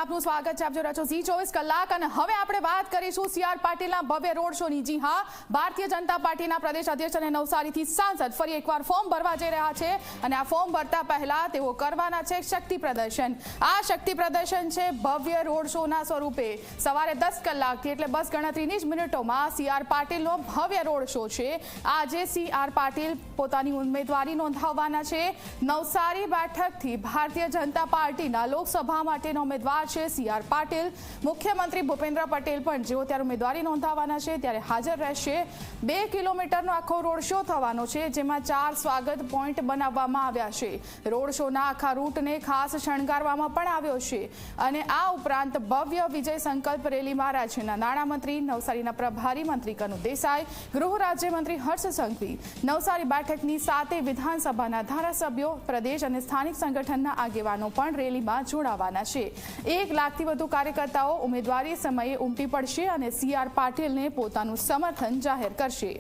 આપનું સ્વાગત છે. આપ જોઈ રહ્યા છો ઝી 24 કલાક અને હવે આપણે વાત કરીશું સીઆર પાટીલના ભવ્ય રોડ શોની. જી હા, ભારતીય જનતા પાર્ટીના પ્રદેશ અધ્યક્ષ અને નવસારીથી સાંસદ ફરી એકવાર ફોર્મ ભરવા જઈ રહ્યા છે અને આ ફોર્મ ભરતા પહેલા તેઓ કરવાના છે શક્તિ પ્રદર્શન. આ શક્તિ પ્રદર્શન છે ભવ્ય રોડ શોના સ્વરૂપે. સવારે 10 કલાકથી એટલે બસ ગણતરીની જ મિનિટોમાં સીઆર પાટીલનો ભવ્ય રોડ શો છે. આજે સીઆર પાટીલ પોતાની ઉમેદવારી નોંધાવવાના છે. નવસારી બેઠકથી ભારતીય જનતા પાર્ટીના લોકસભા માટેના ઉમેદવાર છે સીઆર પાટીલ. મુખ્યમંત્રી ભૂપેન્દ્ર પટેલ પણ જેઓ ત્યારે ઉમેદવારી નોંધાવવાના છે ત્યારે હાજર રહેશે. 2 કિલોમીટરનો આખો રોડ શો થવાનો છે, જેમાં 4 સ્વાગત પોઈન્ટ બનાવવામાં આવ્યા છે. રોડ શોના આખા રૂટને ખાસ શણગારવામાં પણ આવ્યો છે અને આ ઉપરાંત ભવ્ય વિજય સંકલ્પ રેલીમાં રાજ્યના નાણામંત્રી, નવસારીના પ્રભારી મંત્રી કનુ દેસાઈ, ગૃહ રાજ્યમંત્રી હર્ષ સંઘવી, નવસારી બેઠકની 7 વિધાનસભાના ધારાસભ્યો, પ્રદેશ અને સ્થાનિક સંગઠનના આગેવાનો પણ રેલીમાં જોડાવાના છે. 1 લાખથી વધુ કાર્યકર્તાઓ ઉમેદવારી સમયે ઉમટી પડશે અને સીઆર પાટીલને પોતાનું સમર્થન જાહેર કરશે.